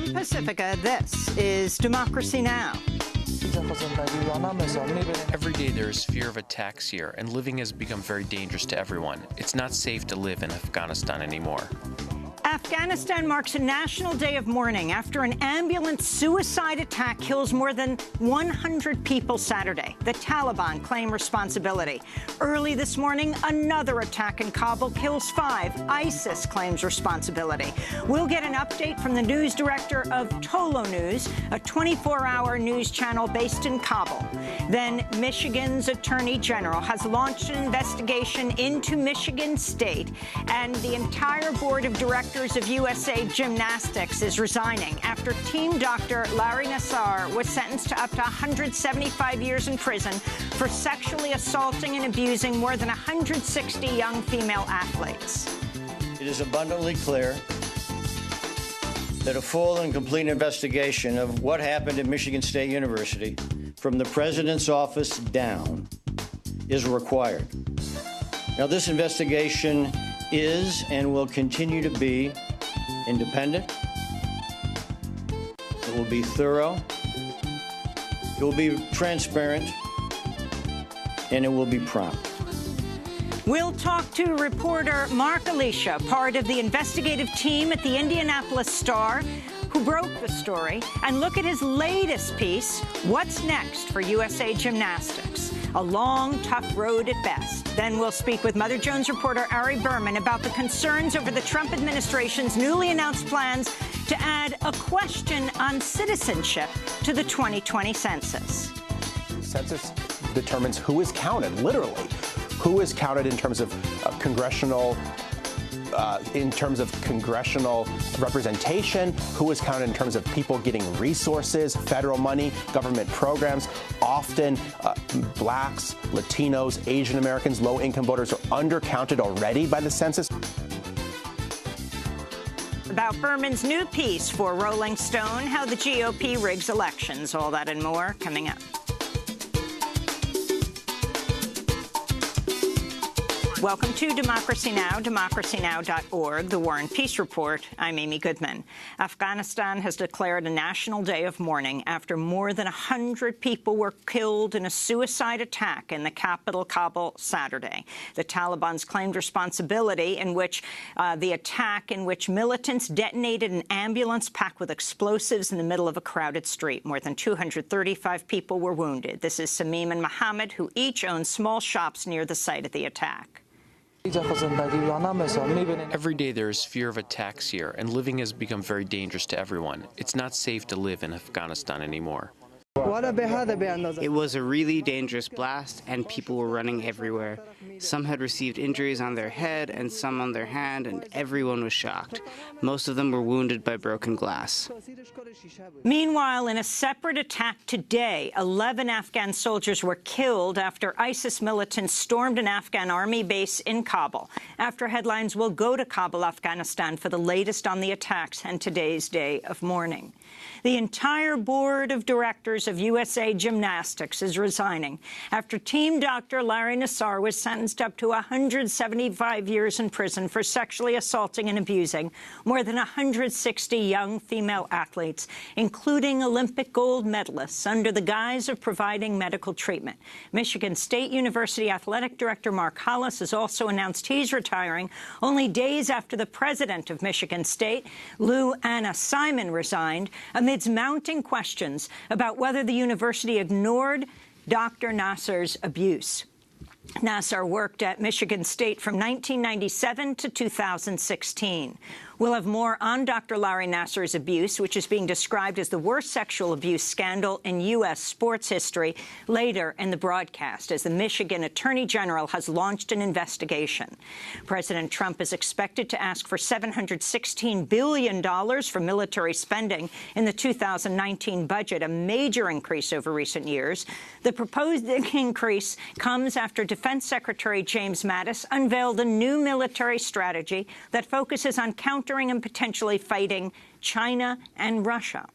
From Pacifica, this is Democracy Now! Every day there is fear of attacks here, and living has become very dangerous to everyone. It's not safe to live in Afghanistan anymore. Afghanistan marks a national day of mourning after an ambulance suicide attack kills more than 100 people Saturday. The Taliban claim responsibility. Early this morning, another attack in Kabul kills 5. ISIS claims responsibility. We'll get an update from the news director of Tolo News, a 24-hour news channel based in Kabul. Then Michigan's Attorney General has launched an investigation into Michigan State, and the entire board of directors of USA Gymnastics is resigning after team doctor Larry Nassar was sentenced to up to 175 years in prison for sexually assaulting and abusing more than 160 young female athletes. It is abundantly clear that a full and complete investigation of what happened at Michigan State University from the president's office down is required. Now, this investigation is and will continue to be independent. It will be thorough. It will be transparent. And it will be prompt. We'll talk to reporter Mark Alicia, part of the investigative team at the Indianapolis Star, who broke the story, and look at his latest piece, What's Next for USA Gymnastics? A long, tough road at best. Then we'll speak with Mother Jones reporter Ari Berman about the concerns over the Trump administration's newly announced plans to add a question on citizenship to the 2020 census. The census determines who is counted, literally. Who is counted in terms of congressional representation, who is counted in terms of people getting resources, federal money, government programs. Often blacks, Latinos, Asian Americans, low-income voters are undercounted already by the census. About Berman's new piece for Rolling Stone, how the GOP rigs elections. All that and more coming up. Welcome to Democracy Now!, democracynow.org, the War and Peace Report. I'm Amy Goodman. Afghanistan has declared a national day of mourning after more than 100 people were killed in a suicide attack in the capital, Kabul, Saturday. The Taliban's claimed responsibility in which the attack in which militants detonated an ambulance packed with explosives in the middle of a crowded street. More than 235 people were wounded. This is Samim and Mohammed, who each own small shops near the site of the attack. Every day there is fear of attacks here, and living has become very dangerous to everyone. It's not safe to live in Afghanistan anymore. It was a really dangerous blast, and people were running everywhere. Some had received injuries on their head and some on their hand, and everyone was shocked. Most of them were wounded by broken glass. Meanwhile, in a separate attack today, 11 Afghan soldiers were killed after ISIS militants stormed an Afghan army base in Kabul. After headlines, we'll go to Kabul, Afghanistan for the latest on the attacks and today's day of mourning. The entire board of directors of USA Gymnastics is resigning after team doctor Larry Nassar was sentenced up to 175 years in prison for sexually assaulting and abusing more than 160 young female athletes, including Olympic gold medalists, under the guise of providing medical treatment. Michigan State University athletic director Mark Hollis has also announced he's retiring only days after the president of Michigan State, Lou Anna Simon, resigned amidst mounting questions about whether the university ignored Dr. Nassar's abuse. Nassar worked at Michigan State from 1997 to 2016. We'll have more on Dr. Larry Nassar's abuse, which is being described as the worst sexual abuse scandal in U.S. sports history, later in the broadcast, as the Michigan Attorney General has launched an investigation. President Trump is expected to ask for $716 billion for military spending in the 2019 budget, a major increase over recent years. The proposed increase comes after Defense Secretary James Mattis unveiled a new military strategy that focuses on countering and potentially fighting China and Russia.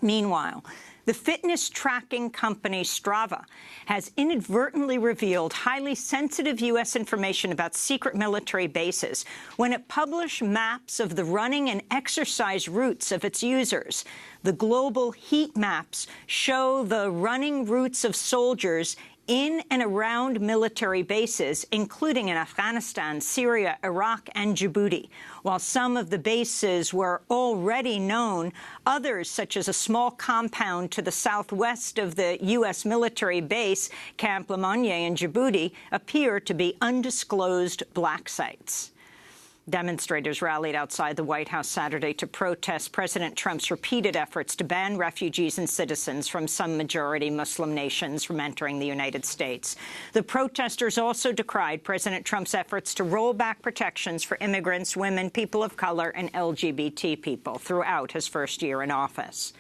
Meanwhile, the fitness tracking company Strava has inadvertently revealed highly sensitive U.S. information about secret military bases when it published maps of the running and exercise routes of its users. The global heat maps show the running routes of soldiers in and around military bases, including in Afghanistan, Syria, Iraq, and Djibouti. While some of the bases were already known, others, such as a small compound to the southwest of the U.S. military base, Camp Lemonnier in Djibouti, appear to be undisclosed black sites. Demonstrators rallied outside the White House Saturday to protest President Trump's repeated efforts to ban refugees and citizens from some majority Muslim nations from entering the United States. The protesters also decried President Trump's efforts to roll back protections for immigrants, women, people of color, and LGBT people throughout his first year in office.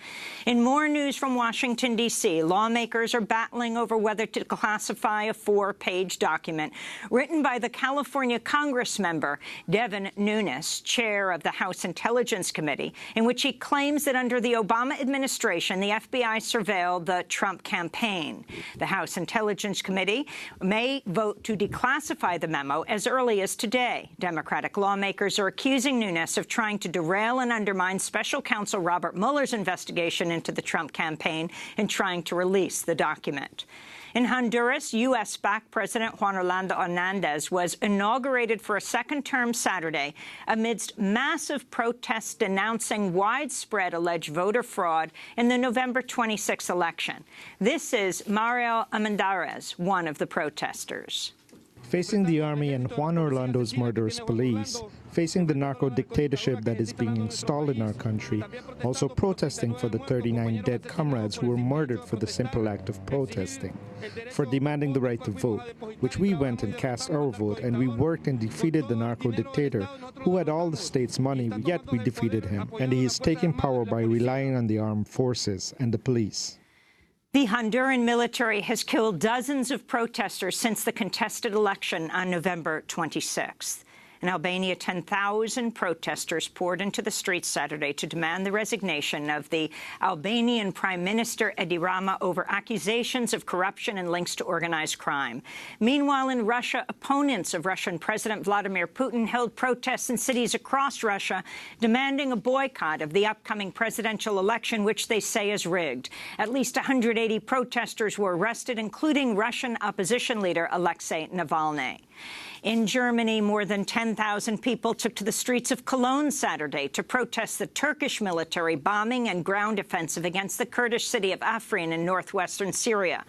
In more news from Washington, D.C., lawmakers are battling over whether to classify a 4-page document written by the California Congress member Devin Nunes, chair of the House Intelligence Committee, in which he claims that under the Obama administration, the FBI surveilled the Trump campaign. The House Intelligence Committee may vote to declassify the memo as early as today. Democratic lawmakers are accusing Nunes of trying to derail and undermine Special Counsel Robert Mueller's investigation into the Trump campaign and trying to release the document. In Honduras, U.S.-backed President Juan Orlando Hernández was inaugurated for a second term Saturday amidst massive protests denouncing widespread alleged voter fraud in the November 26 election. This is Mario Armendariz, one of the protesters. Facing the army and Juan Orlando's murderous police, facing the narco dictatorship that is being installed in our country, also protesting for the 39 dead comrades who were murdered for the simple act of protesting, for demanding the right to vote, which we went and cast our vote, and we worked and defeated the narco dictator who had all the state's money, yet we defeated him, and he is taking power by relying on the armed forces and the police. The Honduran military has killed dozens of protesters since the contested election on November 26th. In Albania, 10,000 protesters poured into the streets Saturday to demand the resignation of the Albanian Prime Minister Edi Rama over accusations of corruption and links to organized crime. Meanwhile, in Russia, opponents of Russian President Vladimir Putin held protests in cities across Russia, demanding a boycott of the upcoming presidential election, which they say is rigged. At least 180 protesters were arrested, including Russian opposition leader Alexei Navalny. In Germany, more than 10,000 people took to the streets of Cologne Saturday to protest the Turkish military bombing and ground offensive against the Kurdish city of Afrin in northwestern Syria.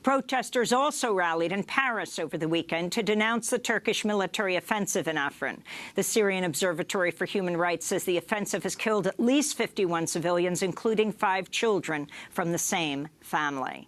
Protesters also rallied in Paris over the weekend to denounce the Turkish military offensive in Afrin. The Syrian Observatory for Human Rights says the offensive has killed at least 51 civilians, including 5 children from the same family.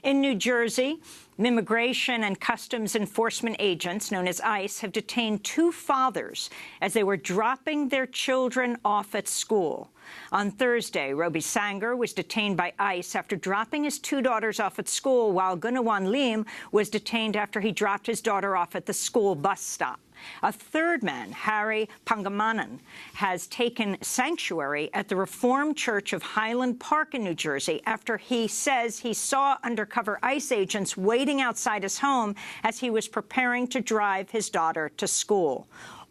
In New Jersey, Immigration and Customs Enforcement agents, known as ICE, have detained 2 fathers as they were dropping their children off at school. On Thursday, Roby Sanger was detained by ICE after dropping his 2 daughters off at school, while Gunawan Lim was detained after he dropped his daughter off at the school bus stop. A third man, Harry Pangamanan, has taken sanctuary at the Reformed Church of Highland Park in New Jersey after he says he saw undercover ICE agents waiting outside his home as he was preparing to drive his daughter to school.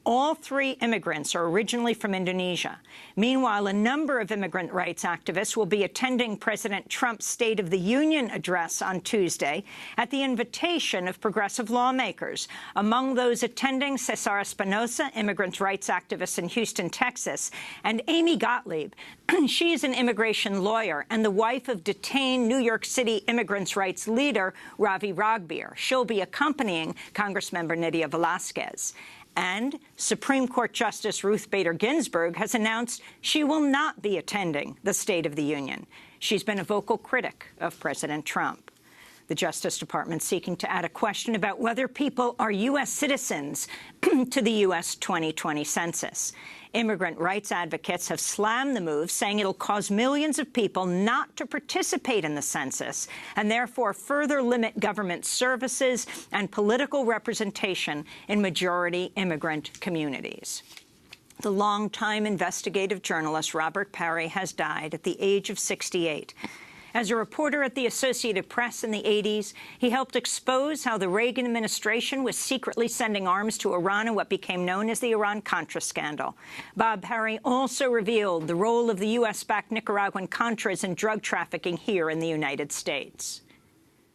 All 3 immigrants are originally from Indonesia. Meanwhile, a number of immigrant rights activists will be attending President Trump's State of the Union address on Tuesday at the invitation of progressive lawmakers. Among those attending, Cesar Espinosa, immigrant rights activist in Houston, Texas, and Amy Gottlieb. She is an immigration lawyer and the wife of detained New York City immigrants' rights leader Ravi Ragbir. She'll be accompanying Congressmember Nydia Velázquez. And Supreme Court Justice Ruth Bader Ginsburg has announced she will not be attending the State of the Union. She's been a vocal critic of President Trump. The Justice Department seeking to add a question about whether people are U.S. citizens to the U.S. 2020 census. Immigrant rights advocates have slammed the move, saying it'll cause millions of people not to participate in the census and therefore further limit government services and political representation in majority immigrant communities. The longtime investigative journalist Robert Parry has died at the age of 68. As a reporter at the Associated Press in the 80s, he helped expose how the Reagan administration was secretly sending arms to Iran in what became known as the Iran-Contra scandal. Bob Parry also revealed the role of the U.S.-backed Nicaraguan Contras in drug trafficking here in the United States.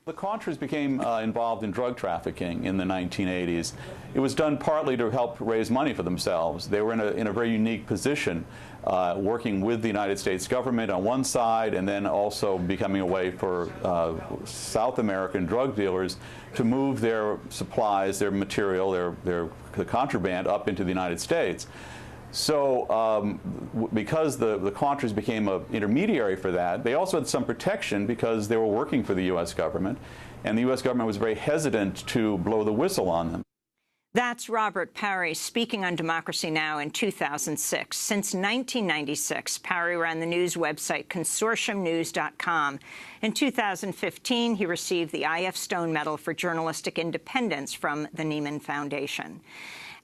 The Contras became involved in drug trafficking in the 1980s. It was done partly to help raise money for themselves. They were in a very unique position, working with the United States government on one side and then also becoming a way for South American drug dealers to move their supplies, their material, their contraband up into the United States. So because the Contras became an intermediary for that, they also had some protection because they were working for the U.S. government, and the U.S. government was very hesitant to blow the whistle on them. That's Robert Parry speaking on Democracy Now! In 2006. Since 1996, Parry ran the news website consortiumnews.com. In 2015, he received the I.F. Stone Medal for Journalistic Independence from the Nieman Foundation.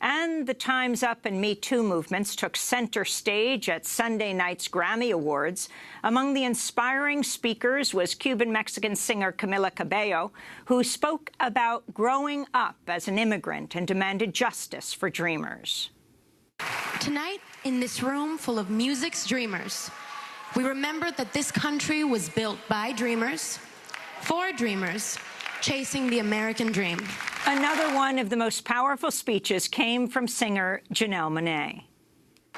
And the Time's Up and Me Too movements took center stage at Sunday night's Grammy Awards. Among the inspiring speakers was Cuban-Mexican singer Camila Cabello, who spoke about growing up as an immigrant and demanded justice for dreamers. Tonight, in this room full of music's dreamers, we remember that this country was built by dreamers, for dreamers, chasing the American dream. Another one of the most powerful speeches came from singer Janelle Monáe.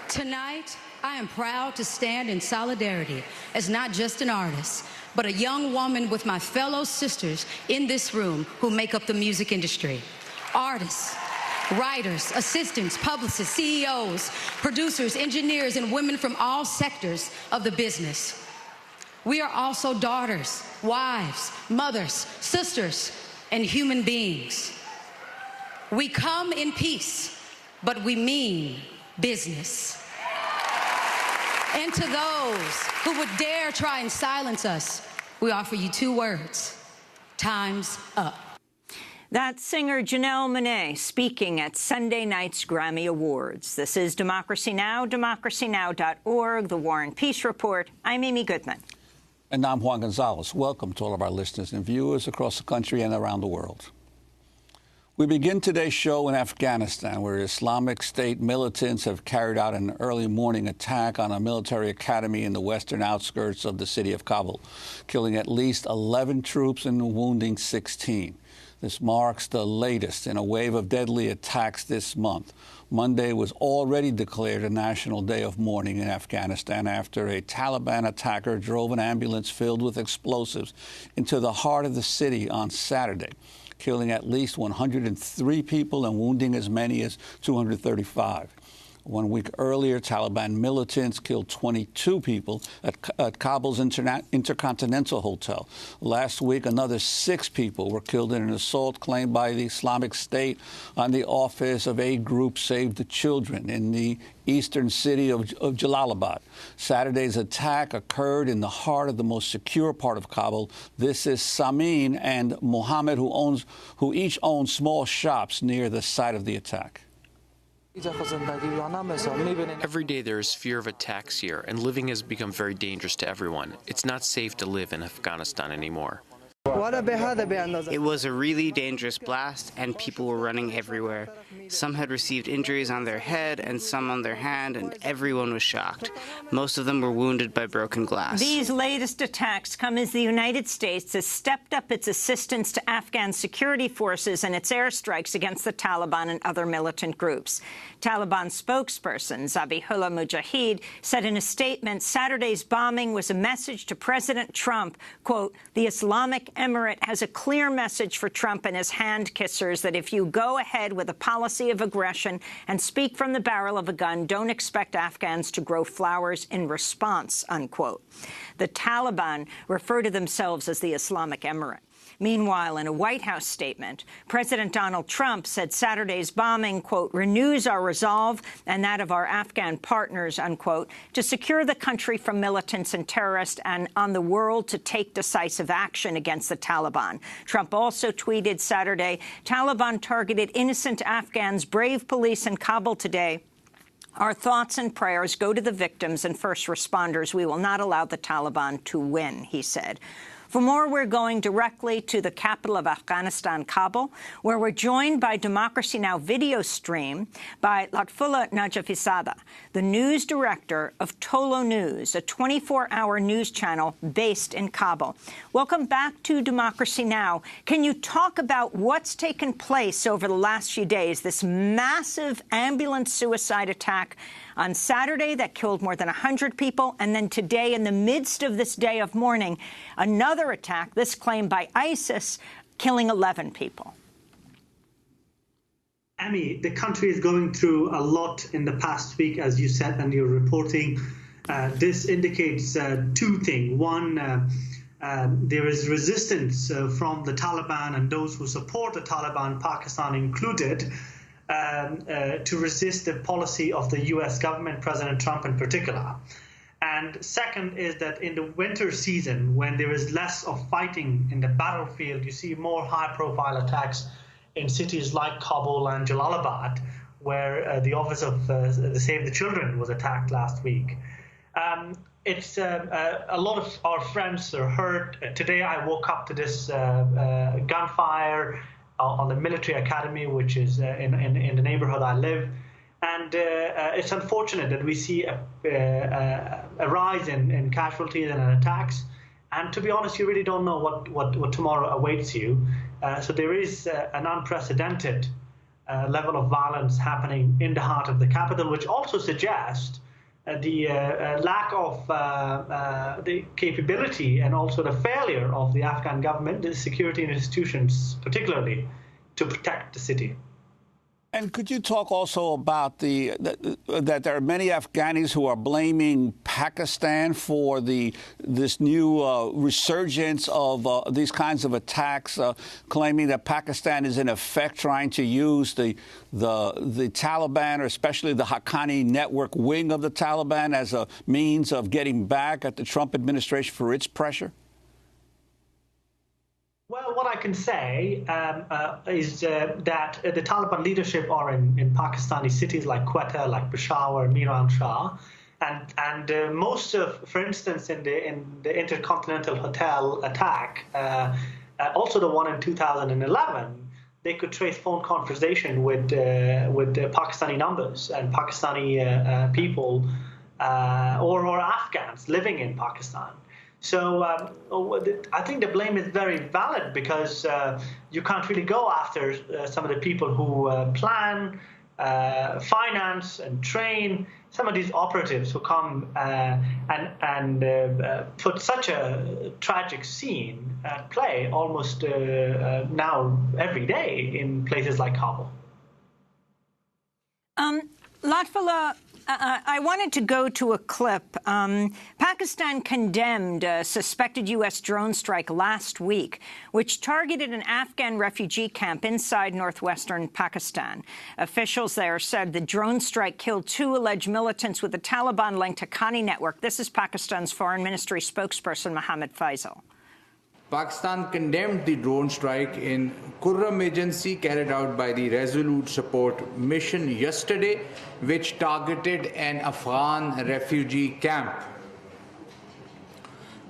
Tonight, I am proud to stand in solidarity as not just an artist, but a young woman with my fellow sisters in this room who make up the music industry. Artists, writers, assistants, publicists, CEOs, producers, engineers, and women from all sectors of the business. We are also daughters, wives, mothers, sisters, and human beings. We come in peace, but we mean business. And to those who would dare try and silence us, we offer you two words: time's up. That's singer Janelle Monáe speaking at Sunday night's Grammy Awards. This is Democracy Now!, democracynow.org, The War and Peace Report. I'm Amy Goodman. And I'm Juan Gonzalez. Welcome to all of our listeners and viewers across the country and around the world. We begin today's show in Afghanistan, where Islamic State militants have carried out an early morning attack on a military academy in the western outskirts of the city of Kabul, killing at least 11 troops and wounding 16. This marks the latest in a wave of deadly attacks this month. Monday was already declared a national day of mourning in Afghanistan after a Taliban attacker drove an ambulance filled with explosives into the heart of the city on Saturday, killing at least 103 people and wounding as many as 235. 1 week earlier, Taliban militants killed 22 people at Kabul's Intercontinental Hotel. Last week, another 6 people were killed in an assault claimed by the Islamic State on the office of aid group Save the Children in the eastern city of Jalalabad. Saturday's attack occurred in the heart of the most secure part of Kabul. This is Samin and Mohammed, who each own small shops near the site of the attack. Every day there is fear of attacks here, and living has become very dangerous to everyone. It's not safe to live in Afghanistan anymore. It was a really dangerous blast, and people were running everywhere. Some had received injuries on their head and some on their hand, and everyone was shocked. Most of them were wounded by broken glass. These latest attacks come as the United States has stepped up its assistance to Afghan security forces and its airstrikes against the Taliban and other militant groups. Taliban spokesperson Zabihullah Mujahid said in a statement Saturday's bombing was a message to President Trump, quote, "The Islamic Emirate has a clear message for Trump and his hand-kissers that if you go ahead with a policy of aggression and speak from the barrel of a gun, don't expect Afghans to grow flowers in response," unquote. The Taliban refer to themselves as the Islamic Emirate. Meanwhile, in a White House statement, President Donald Trump said Saturday's bombing, quote, "renews our resolve and that of our Afghan partners," unquote, to secure the country from militants and terrorists and on the world to take decisive action against the Taliban. Trump also tweeted Saturday, "Taliban targeted innocent Afghans, brave police in Kabul today. Our thoughts and prayers go to the victims and first responders. We will not allow the Taliban to win, he said. For more, we're going directly to the capital of Afghanistan, Kabul, where we're joined by Democracy Now! Video stream by Lutfullah Najafizadeh, the news director of Tolo News, a 24-hour news channel based in Kabul. Welcome back to Democracy Now! Can you talk about what's taken place over the last few days, this massive ambulance suicide attack on Saturday that killed more than 100 people, and then today, in the midst of this day of mourning, another attack, this claim by ISIS, killing 11 people? Amy, the country is going through a lot in the past week, as you said, and you're reporting. This indicates two things. One, there is resistance from the Taliban and those who support the Taliban, Pakistan included, to resist the policy of the U.S. government, President Trump in particular. And second is that in the winter season, when there is less of fighting in the battlefield, you see more high-profile attacks in cities like Kabul and Jalalabad, where the office of the Save the Children was attacked last week. It's a lot of our friends are hurt. Today I woke up to this gunfire on the military academy, which is in the neighborhood I live. And it's unfortunate that we see a rise in casualties and attacks. And to be honest, you really don't know what tomorrow awaits you. So there is an unprecedented level of violence happening in the heart of the capital, which also suggests the lack of the capability and also the failure of the Afghan government, the security institutions particularly, to protect the city. And could you talk also about that there are many Afghanis who are blaming Pakistan for this new resurgence of these kinds of attacks, claiming that Pakistan is in effect trying to use the Taliban, or especially the Haqqani network wing of the Taliban, as a means of getting back at the Trump administration for its pressure? Well, what I can say is that the Taliban leadership are in Pakistani cities like Quetta, like Peshawar, Miran Shah, and most of, for instance, in the Intercontinental Hotel attack, also the one in 2011, they could trace phone conversation with Pakistani numbers and Pakistani people or Afghans living in Pakistan. So I think the blame is very valid, because you can't really go after some of the people who plan, finance, and train some of these operatives who come and put such a tragic scene at play almost now every day in places like Kabul. Lutfullah, I wanted to go to a clip. Pakistan condemned a suspected U.S. drone strike last week, which targeted an Afghan refugee camp inside northwestern Pakistan. Officials there said the drone strike killed 2 alleged militants with the Taliban-linked Haqqani network. This is Pakistan's Foreign Ministry spokesperson, Mohammed Faisal. Pakistan condemned the drone strike in Kurram agency carried out by the Resolute Support Mission yesterday, which targeted an Afghan refugee camp.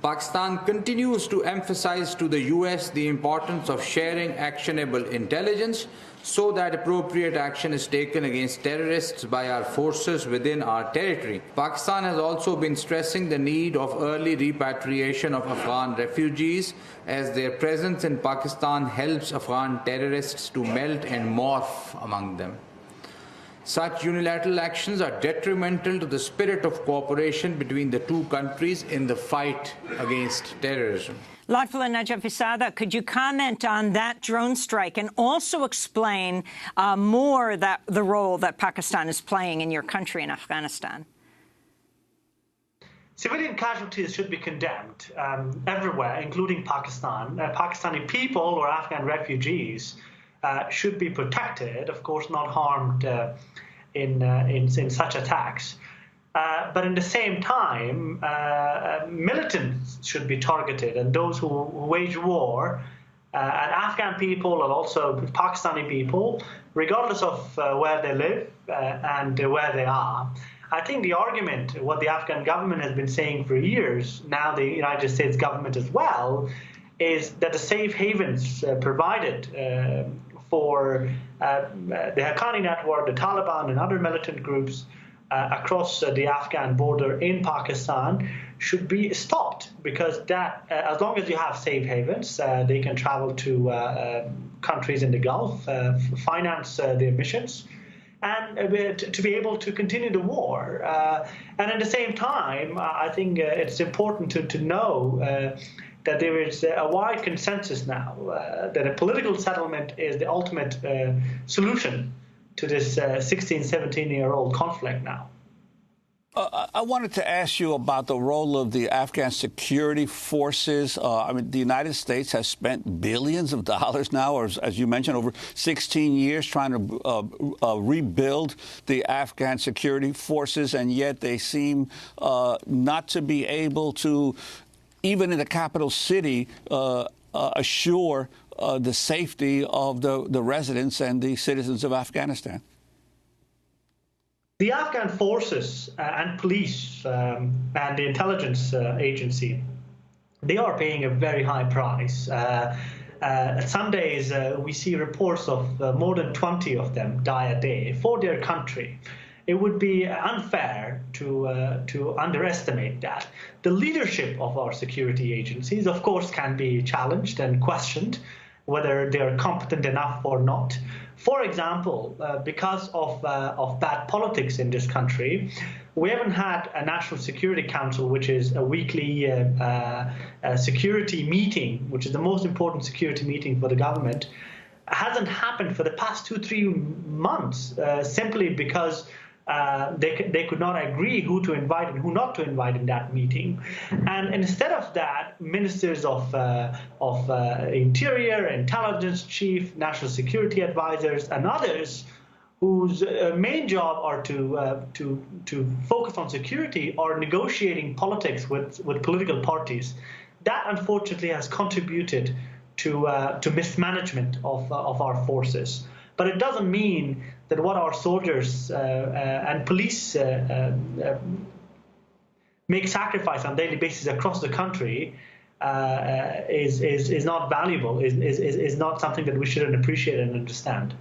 Pakistan continues to emphasize to the U.S. the importance of sharing actionable intelligence so that appropriate action is taken against terrorists by our forces within our territory. Pakistan has also been stressing the need of early repatriation of Afghan refugees, as their presence in Pakistan helps Afghan terrorists to melt and morph among them. Such unilateral actions are detrimental to the spirit of cooperation between the two countries in the fight against terrorism. Lutfullah Najafizadeh, could you comment on that drone strike and also explain more the role that Pakistan is playing in your country in Afghanistan? Civilian casualties should be condemned everywhere, including Pakistan. Pakistani people or Afghan refugees should be protected, of course not harmed in such attacks. But in the same time, militants should be targeted, and those who wage war, and Afghan people and also Pakistani people, regardless of where they live, and where they are. I think the argument, what the Afghan government has been saying for years, now the United States government as well, is that the safe havens provided for the Haqqani network, the Taliban and other militant groups across the Afghan border in Pakistan should be stopped, because that, as long as you have safe havens, they can travel to countries in the Gulf, finance their missions, and to be able to continue the war. And at the same time, I think it's important to know that there is a wide consensus now that a political settlement is the ultimate solution to this 16, 17-year-old conflict now. I wanted to ask you about the role of the Afghan security forces. I mean, the United States has spent billions of dollars now, or as you mentioned, over 16 years trying to rebuild the Afghan security forces, and yet they seem not to be able to, even in the capital city, assure the safety of the residents and the citizens of Afghanistan. The Afghan forces and police and the intelligence agency, they are paying a very high price. Some days we see reports of more than 20 of them die a day for their country. It would be unfair to underestimate that. The leadership of our security agencies, of course, can be challenged and questioned whether they are competent enough or not. For example, because of bad politics in this country, we haven't had a National Security Council, which is a weekly security meeting, which is the most important security meeting for the government, hasn't happened for the past 2-3 months, simply because they could not agree who to invite and who not to invite in that meeting. And instead of that, ministers of Interior, Intelligence Chief, National Security Advisors, and others whose main job are to focus on security are negotiating politics with political parties. That, unfortunately, has contributed to mismanagement of our forces. But it doesn't mean that what our soldiers and police make sacrifice on a daily basis across the country is not valuable, is not something that we shouldn't appreciate and understand.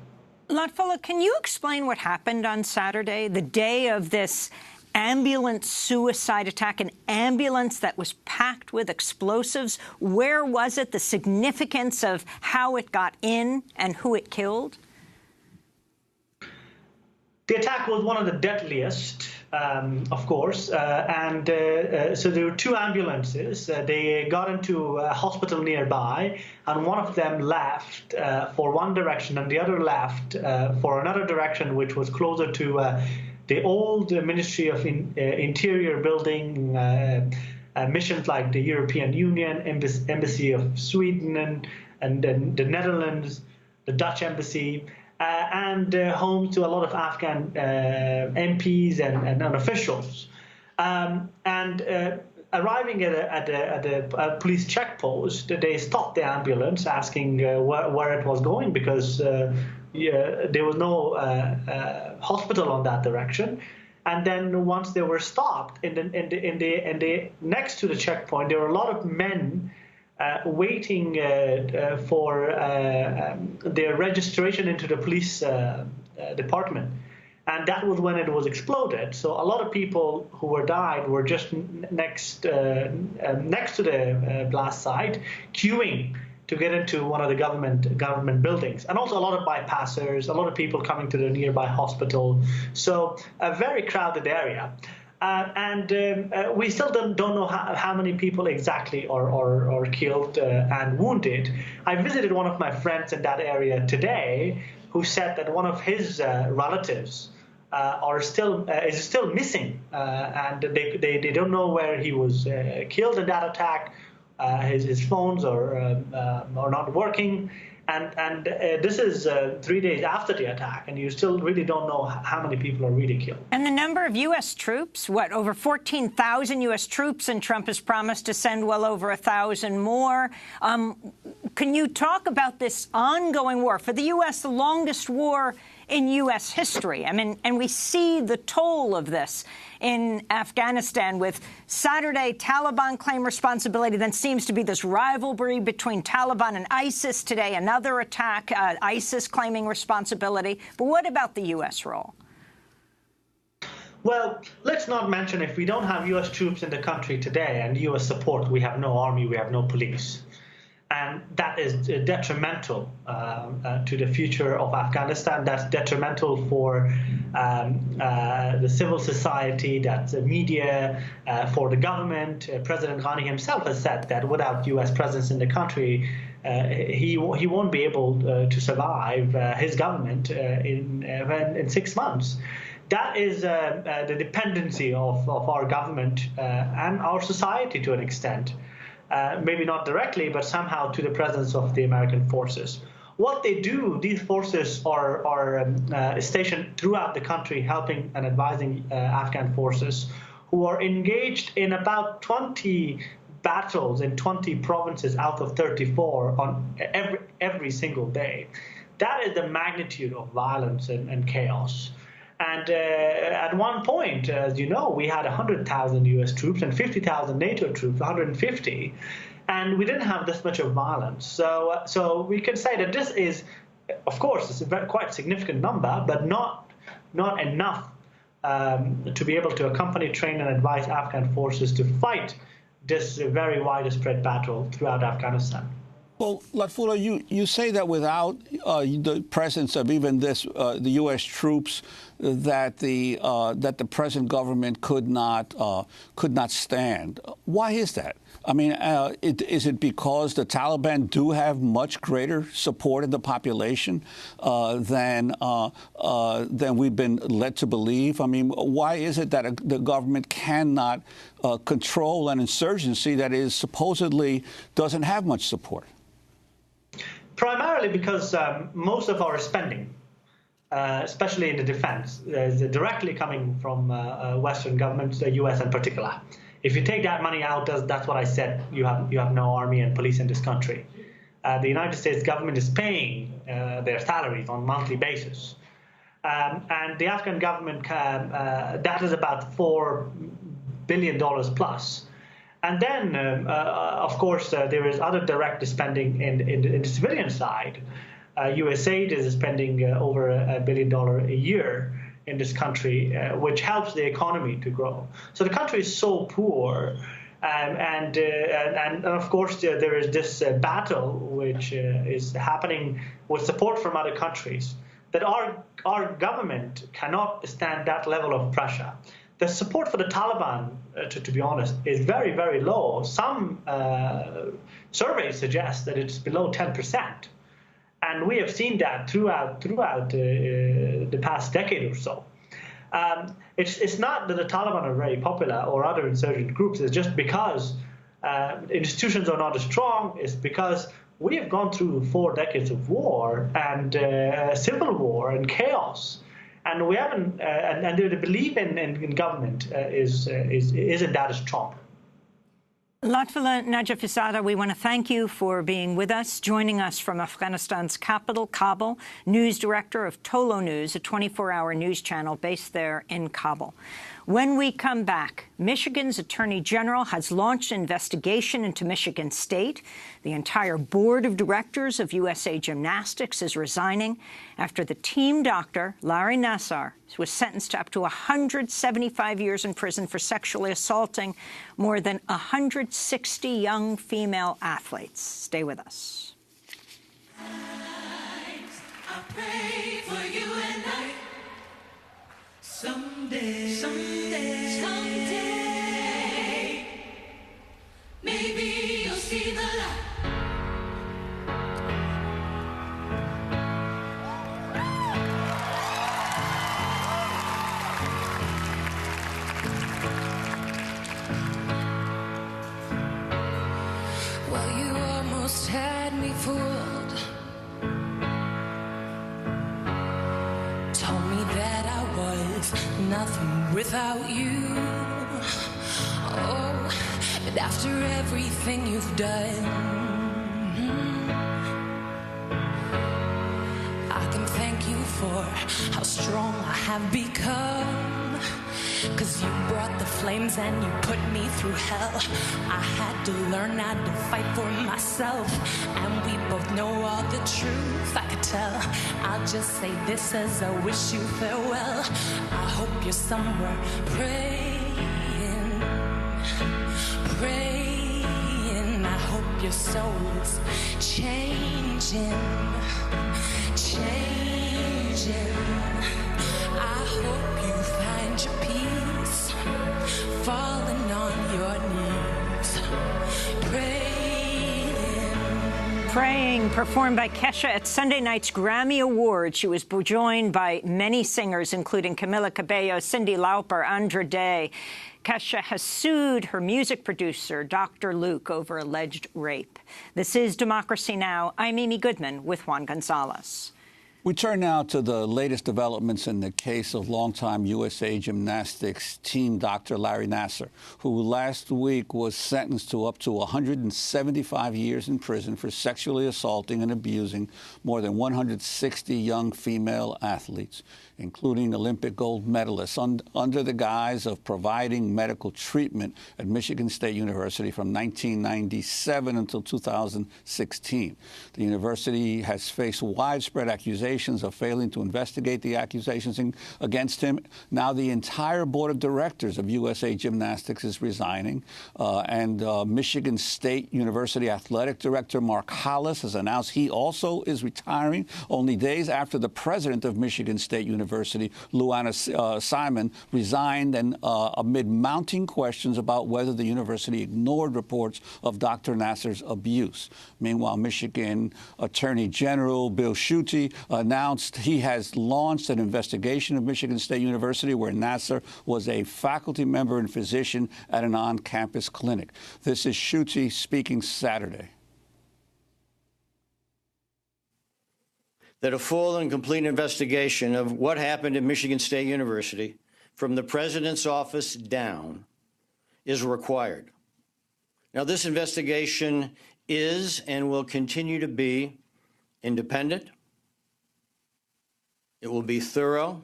Lutfullah, can you explain what happened on Saturday, the day of this ambulance suicide attack, an ambulance that was packed with explosives? Where was it? The significance of how it got in and who it killed? The attack was one of the deadliest, of course, so there were 2 ambulances. They got into a hospital nearby, and one of them left for one direction, and the other left for another direction, which was closer to the old Ministry of Interior building, missions like the European Union, Embassy of Sweden, and the Netherlands, the Dutch Embassy, and home to a lot of Afghan MPs and officials. Arriving at a police checkpost, they stopped the ambulance, asking where it was going, because there was no hospital on that direction. And then once they were stopped, in the next to the checkpoint, there were a lot of men waiting for their registration into the police department. And that was when it was exploded. So a lot of people who were died were just next to the blast site, queuing to get into one of the government buildings. And also a lot of bypassers, a lot of people coming to the nearby hospital. So a very crowded area. We still don't know how many people exactly are killed and wounded. I visited one of my friends in that area today, who said that one of his relatives is still missing, and they don't know where he was killed in that attack. His phones are not working. And this is 3 days after the attack, and you still really don't know how many people are really killed. And the number of U.S. troops, over 14,000 U.S. troops, and Trump has promised to send well over 1,000 more. Can you talk about this ongoing war? For the U.S., the longest war in U.S. history. I mean, and we see the toll of this in Afghanistan with Saturday, Taliban claim responsibility. Then seems to be this rivalry between Taliban and ISIS. Today, another attack, ISIS claiming responsibility. But what about the U.S. role? Well, let's not mention if we don't have U.S. troops in the country today and U.S. support, we have no army, we have no police. And that is detrimental to the future of Afghanistan. That's detrimental for the civil society, that's the media, for the government. President Ghani himself has said that without U.S. presence in the country, he won't be able to survive his government in 6 months. That is the dependency of our government and our society to an extent. Maybe not directly, but somehow to the presence of the American forces. What they do, these forces are stationed throughout the country, helping and advising Afghan forces who are engaged in about 20 battles in 20 provinces out of 34 on every single day. That is the magnitude of violence and chaos. And at one point, as you know, we had 100,000 U.S. troops and 50,000 NATO troops, 150, and we didn't have this much of violence. So we can say that this is, of course, it's a quite significant number, but not enough to be able to accompany, train, and advise Afghan forces to fight this very widespread battle throughout Afghanistan. Well, Lutfullah, you say that without the presence of even the U.S. troops, that the present government could not stand. Why is that? I mean, is it because the Taliban do have much greater support in the population than we've been led to believe? I mean, why is it that the government cannot control an insurgency that is supposedly doesn't have much support? Primarily because most of our spending, especially in the defense, is directly coming from Western governments, the U.S. in particular. If you take that money out, that's what I said, you have no army and police in this country. The United States government is paying their salaries on a monthly basis. And the Afghan government, that is about $4 billion plus. And then, of course, there is other direct spending in the civilian side. USAID is spending over $1 billion a year in this country, which helps the economy to grow. So the country is so poor, and of course there is this battle which is happening with support from other countries, that our government cannot stand that level of pressure. The support for the Taliban, to be honest, is very, very low. Some surveys suggest that it's below 10%. And we have seen that throughout the past decade or so. It's not that the Taliban are very popular or other insurgent groups. It's just because institutions are not as strong. It's because we have gone through 4 decades of war and civil war and chaos. And we haven't, and the belief in government isn't that strong. Lutfullah Najafzada, we want to thank you for being with us, joining us from Afghanistan's capital, Kabul, news director of Tolo News, a 24-hour news channel based there in Kabul. When we come back, Michigan's Attorney General has launched an investigation into Michigan State. The entire board of directors of USA Gymnastics is resigning after the team doctor, Larry Nassar, was sentenced to up to 175 years in prison for sexually assaulting more than 160 young female athletes. Stay with us. I pray for you and I. Someday, maybe you'll see the light. Well, you almost had me fooled. Told me that I was nothing without you. Oh, but after everything you've done, for how strong I have become. 'Cause you brought the flames and you put me through hell. I had to learn how to fight for myself, and we both know all the truth I could tell. I'll just say this as I wish you farewell. I hope you're somewhere praying, praying. I hope your soul is changing, changing. I hope you find your peace, falling on your knees, Praying, performed by Kesha at Sunday night's Grammy Awards. She was joined by many singers, including Camila Cabello, Cyndi Lauper, Andra Day. Kesha has sued her music producer, Dr. Luke, over alleged rape. This is Democracy Now! I'm Amy Goodman with Juan Gonzalez. We turn now to the latest developments in the case of longtime USA Gymnastics team Dr. Larry Nassar, who last week was sentenced to up to 175 years in prison for sexually assaulting and abusing more than 160 young female athletes, including Olympic gold medalists, under the guise of providing medical treatment at Michigan State University from 1997 until 2016. The university has faced widespread accusations of failing to investigate the accusations against him. Now the entire board of directors of USA Gymnastics is resigning, and Michigan State University athletic director Mark Hollis has announced he also is retiring only days after the president of Michigan State University, Luana Simon, resigned, and amid mounting questions about whether the university ignored reports of Dr. Nassar's abuse. Meanwhile, Michigan Attorney General Bill Schuette announced he has launched an investigation of Michigan State University, where Nassar was a faculty member and physician at an on-campus clinic. This is Schuette speaking Saturday. That a full and complete investigation of what happened at Michigan State University from the president's office down is required. Now, this investigation is and will continue to be independent. It will be thorough.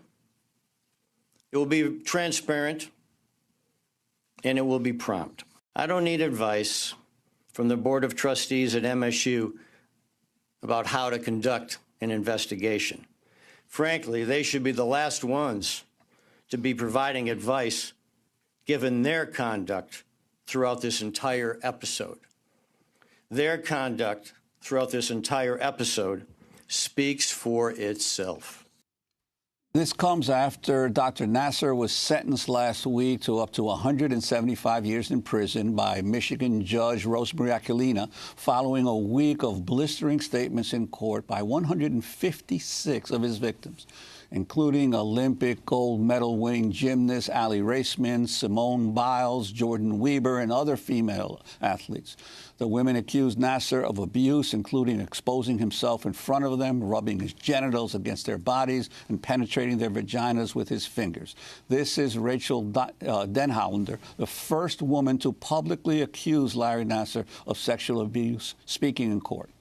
It will be transparent, and it will be prompt. I don't need advice from the Board of Trustees at MSU about how to conduct an investigation. Frankly, they should be the last ones to be providing advice given their conduct throughout this entire episode. Their conduct throughout this entire episode speaks for itself. This comes after Dr. Nassar was sentenced last week to up to 175 years in prison by Michigan Judge Rosemary Aquilina, following a week of blistering statements in court by 156 of his victims, including Olympic gold medal winning gymnast Allie Raceman, Simone Biles, Jordan Weber, and other female athletes. The women accused Nassar of abuse, including exposing himself in front of them, rubbing his genitals against their bodies, and penetrating their vaginas with his fingers. This is Rachel Denhollander, the first woman to publicly accuse Larry Nassar of sexual abuse, speaking in court.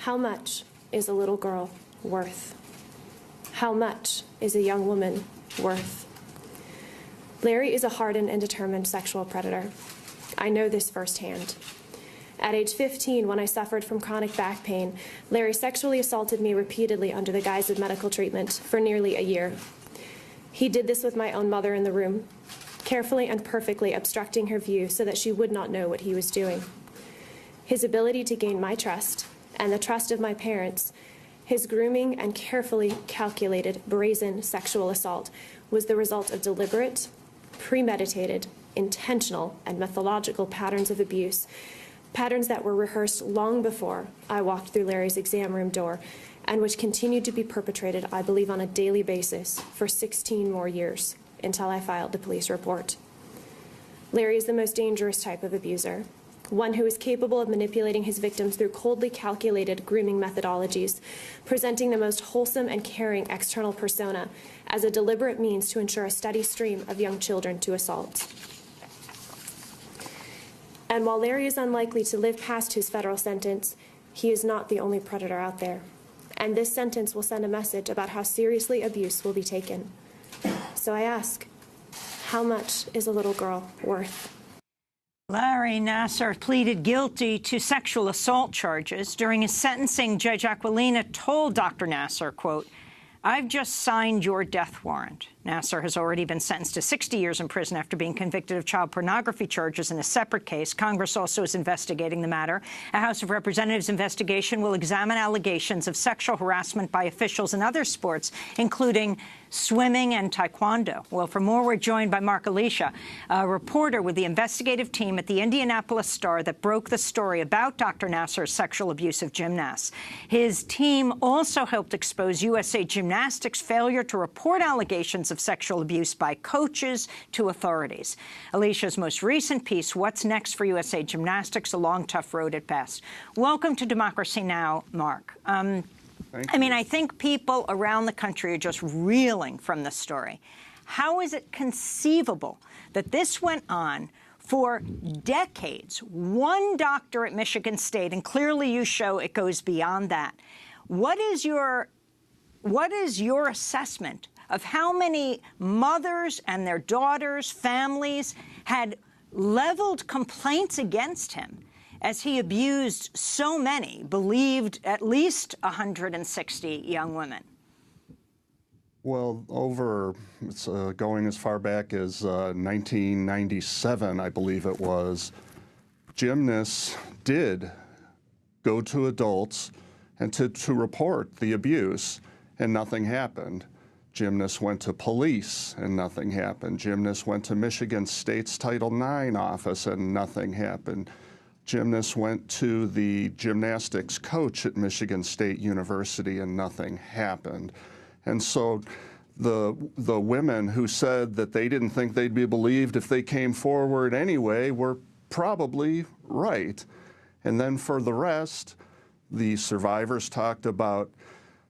How much is a little girl worth? How much is a young woman worth? Larry is a hardened and determined sexual predator. I know this firsthand. At age 15, when I suffered from chronic back pain, Larry sexually assaulted me repeatedly under the guise of medical treatment for nearly a year. He did this with my own mother in the room, carefully and perfectly obstructing her view so that she would not know what he was doing. His ability to gain my trust and the trust of my parents, his grooming and carefully calculated, brazen sexual assault was the result of deliberate, premeditated, intentional, and methodological patterns of abuse, patterns that were rehearsed long before I walked through Larry's exam room door, and which continued to be perpetrated, I believe, on a daily basis for 16 more years until I filed the police report. Larry is the most dangerous type of abuser, one who is capable of manipulating his victims through coldly calculated grooming methodologies, presenting the most wholesome and caring external persona as a deliberate means to ensure a steady stream of young children to assault. And while Larry is unlikely to live past his federal sentence, he is not the only predator out there. And this sentence will send a message about how seriously abuse will be taken. So I ask, how much is a little girl worth? Larry Nassar pleaded guilty to sexual assault charges. During his sentencing, Judge Aquilina told Dr. Nassar, quote, "I've just signed your death warrant." Nassar has already been sentenced to 60 years in prison after being convicted of child pornography charges in a separate case. Congress also is investigating the matter. A House of Representatives investigation will examine allegations of sexual harassment by officials in other sports, including swimming and taekwondo. Well, for more, we're joined by Mark Alicia, a reporter with the investigative team at the Indianapolis Star that broke the story about Dr. Nassar's sexual abuse of gymnasts. His team also helped expose USA Gymnastics' failure to report allegations of sexual abuse by coaches to authorities. Alicia's most recent piece, What's Next for USA Gymnastics? A Long, Tough Road at Best. Welcome to Democracy Now!, Mark. I think people around the country are just reeling from the story. How is it conceivable that this went on for decades? One doctor at Michigan State, and clearly you show it goes beyond that. What is your assessment of how many mothers and their daughters, families, had leveled complaints against him as he abused so many, believed at least 160 young women? Well, it's going as far back as 1997, I believe it was, gymnasts did go to adults and to report the abuse, and nothing happened. Gymnasts went to police, and nothing happened. Gymnasts went to Michigan State's Title IX office, and nothing happened. Gymnasts went to the gymnastics coach at Michigan State University, and nothing happened. And so the women who said that they didn't think they'd be believed if they came forward anyway were probably right. And then for the rest, the survivors talked about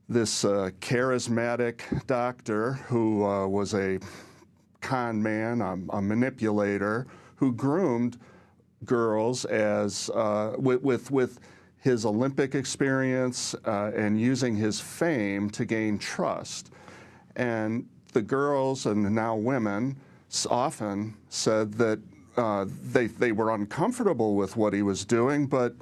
this charismatic doctor who was a con man, a manipulator, who groomed girls as with his Olympic experience and using his fame to gain trust. And the girls, and now women, often said that they were uncomfortable with what he was doing, but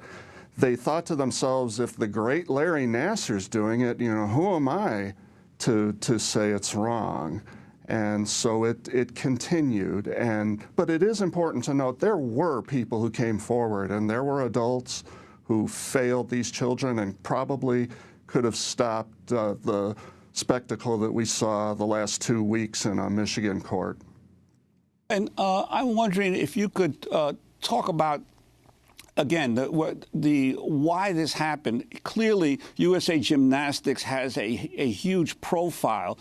they thought to themselves, if the great Larry Nassar's doing it, who am I to say it's wrong? And so it continued. But it is important to note there were people who came forward, and there were adults who failed these children and probably could have stopped the spectacle that we saw the last 2 weeks in a Michigan court. And I'm wondering if you could talk about, again, why this happened. Clearly, USA Gymnastics has a huge profile